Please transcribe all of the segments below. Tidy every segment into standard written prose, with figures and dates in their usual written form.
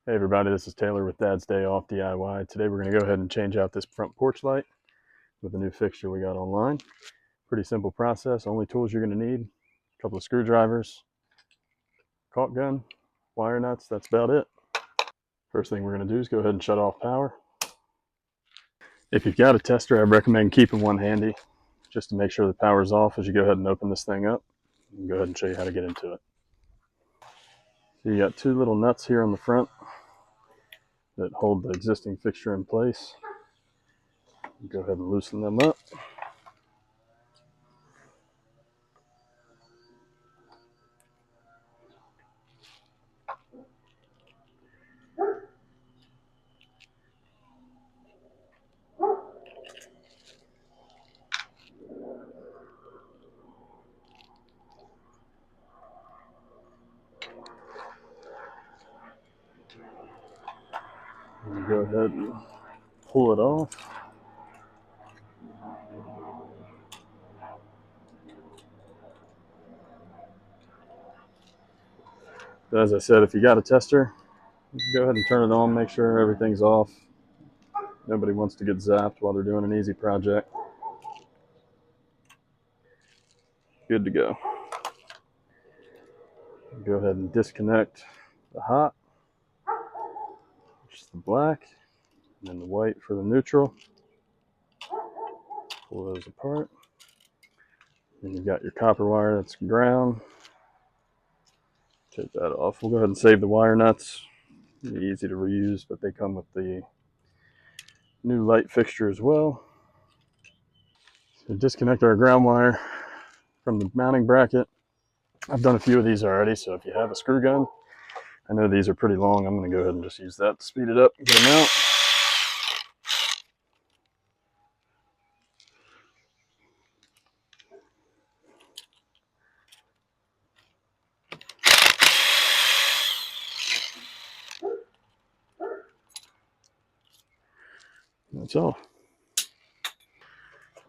Hey everybody, this is Taylor with Dad's Day Off DIY. Today we're going to go ahead and change out this front porch light with a new fixture we got online. Pretty simple process. Only tools you're going to need: a couple of screwdrivers, caulk gun, wire nuts. That's about it. First thing we're going to do is go ahead and shut off power. If you've got a tester, I'd recommend keeping one handy just to make sure the power's off as you go ahead and open this thing up. And go ahead and show you how to get into it. So you got two little nuts here on the front that hold the existing fixture in place. Go ahead and loosen them up. And go ahead and pull it off. But as I said, if you got a tester, go ahead and turn it on, make sure everything's off. Nobody wants to get zapped while they're doing an easy project. Good to go. Go ahead and disconnect the hot, which is the black, and then the white for the neutral. Pull those apart. Then you've got your copper wire, that's ground. Take that off. We'll go ahead and save the wire nuts. Easy to reuse, but they come with the new light fixture as well. So disconnect our ground wire from the mounting bracket. I've done a few of these already, so if you have a screw gun, I know these are pretty long. I'm going to go ahead and just use that to speed it up and get them out. That's all.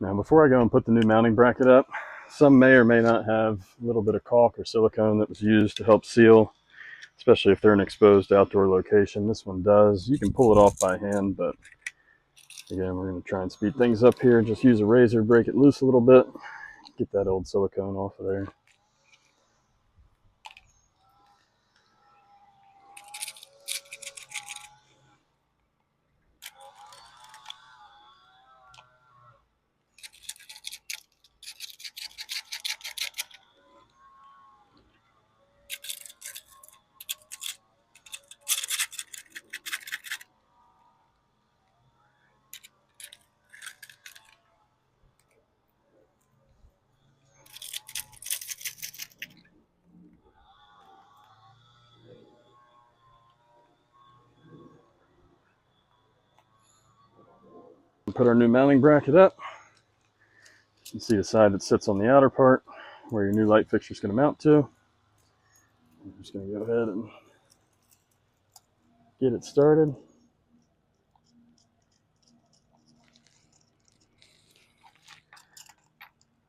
Now before I go and put the new mounting bracket up, some may or may not have a little bit of caulk or silicone that was used to help seal, especially if they're in an exposed outdoor location. This one does. You can pull it off by hand, but again, we're going to try and speed things up here. Just use a razor, break it loose a little bit, get that old silicone off of there. Put our new mounting bracket up. You can see the side that sits on the outer part where your new light fixture is going to mount to. I'm just going to go ahead and get it started.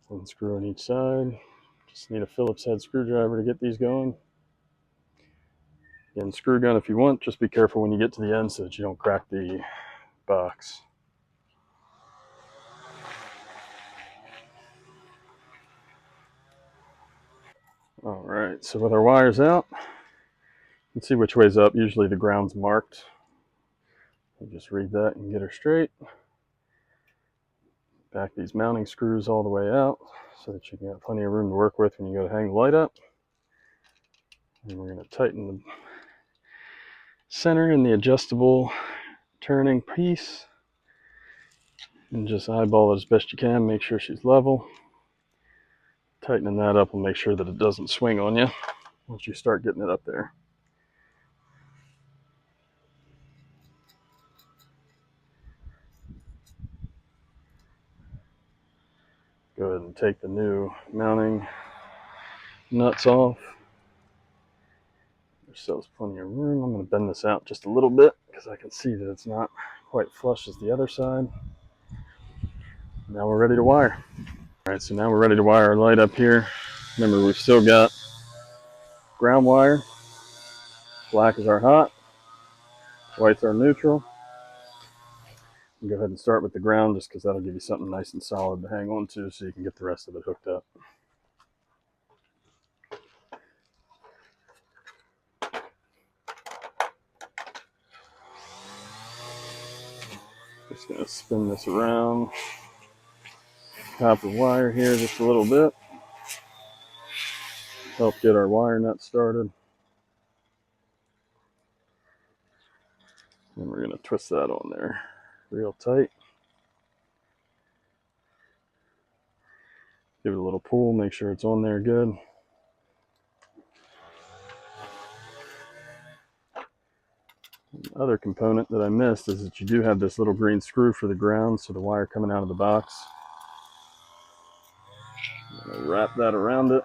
One screw on each side. Just need a Phillips head screwdriver to get these going. Again, screw gun if you want. Just be careful when you get to the end so that you don't crack the box. All right, so with our wires out, you can see which way's up. Usually the ground's marked. We'll just read that and get her straight. Back these mounting screws all the way out so that you can have plenty of room to work with when you go to hang the light up. And we're going to tighten the center and the adjustable turning piece. And just eyeball it as best you can. Make sure she's level. Tightening that up will make sure that it doesn't swing on you once you start getting it up there. Go ahead and take the new mounting nuts off. There's still plenty of room. I'm going to bend this out just a little bit because I can see that it's not quite flush as the other side. Now we're ready to wire. All right, so now we're ready to wire our light up here. Remember, we've still got ground wire. Black is our hot. Whites are neutral. Go ahead and start with the ground just because that'll give you something nice and solid to hang on to so you can get the rest of it hooked up. Just going to spin this around copper wire here just a little bit. Help get our wire nut started. And we're going to twist that on there real tight. Give it a little pull, make sure it's on there good. The other component that I missed is that you do have this little green screw for the ground, so the wire coming out of the box. I'm going to wrap that around it,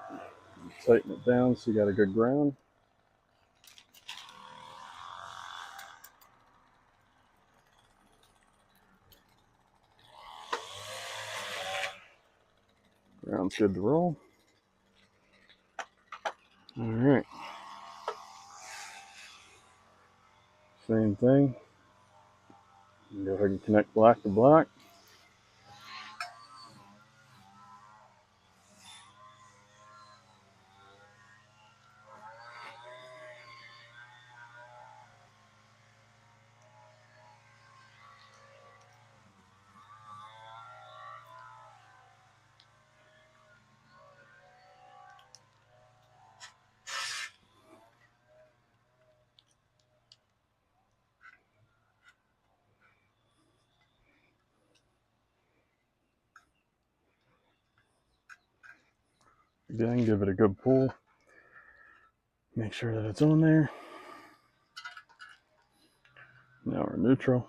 tighten it down so you got a good ground. Ground's good to roll. All right. Same thing. Go ahead and connect black to black. Again, give it a good pull. Make sure that it's on there. Now we're neutral.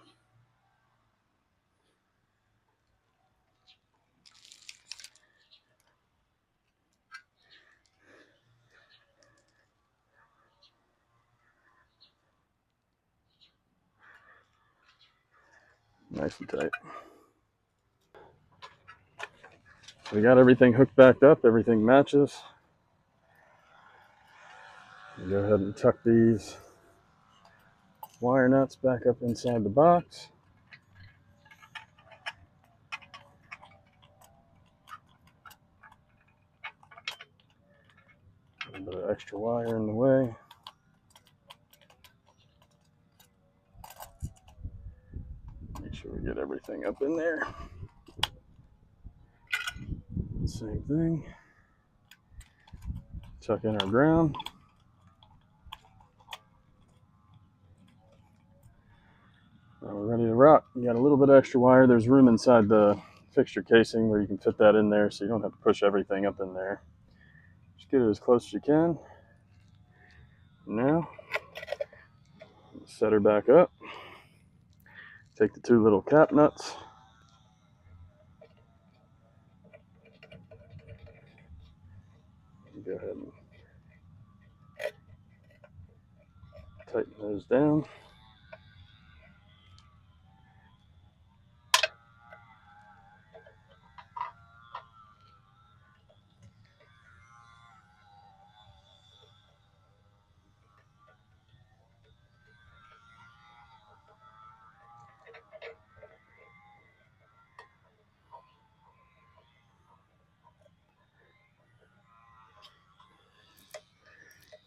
Nice and tight. So we got everything hooked back up, everything matches. Go ahead and tuck these wire nuts back up inside the box. A little bit of extra wire in the way. Make sure we get everything up in there. Same thing. Tuck in our ground. Now we're ready to rock. You got a little bit of extra wire. There's room inside the fixture casing where you can fit that in there so you don't have to push everything up in there. Just get it as close as you can. Now, set her back up. Take the two little cap nuts. Go ahead and tighten those down.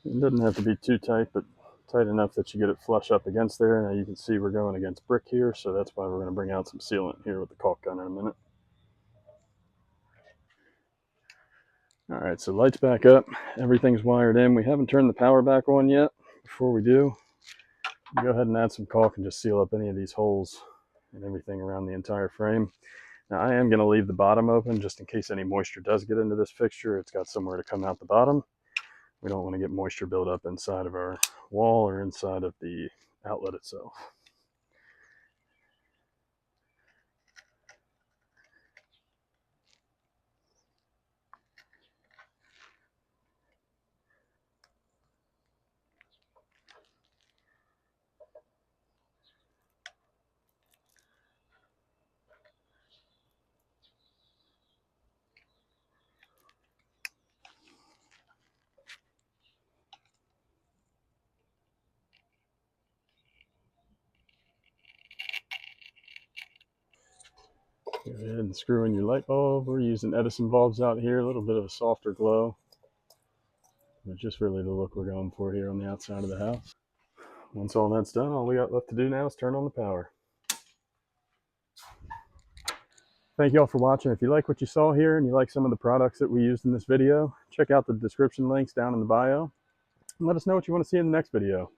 It doesn't have to be too tight, but tight enough that you get it flush up against there. Now you can see we're going against brick here, so that's why we're going to bring out some sealant here with the caulk gun in a minute. All right, so lights back up. Everything's wired in. We haven't turned the power back on yet. Before we do, go ahead and add some caulk and just seal up any of these holes and everything around the entire frame. Now I am going to leave the bottom open just in case any moisture does get into this fixture. It's got somewhere to come out the bottom. We don't want to get moisture build up inside of our wall or inside of the outlet itself. Go ahead and screw in your light bulb. We're using Edison bulbs out here, a little bit of a softer glow, but just really the look we're going for here on the outside of the house. Once all that's done, all we got left to do now is turn on the power. Thank you all for watching. If you like what you saw here and you like some of the products that we used in this video, check out the description links down in the bio and let us know what you want to see in the next video.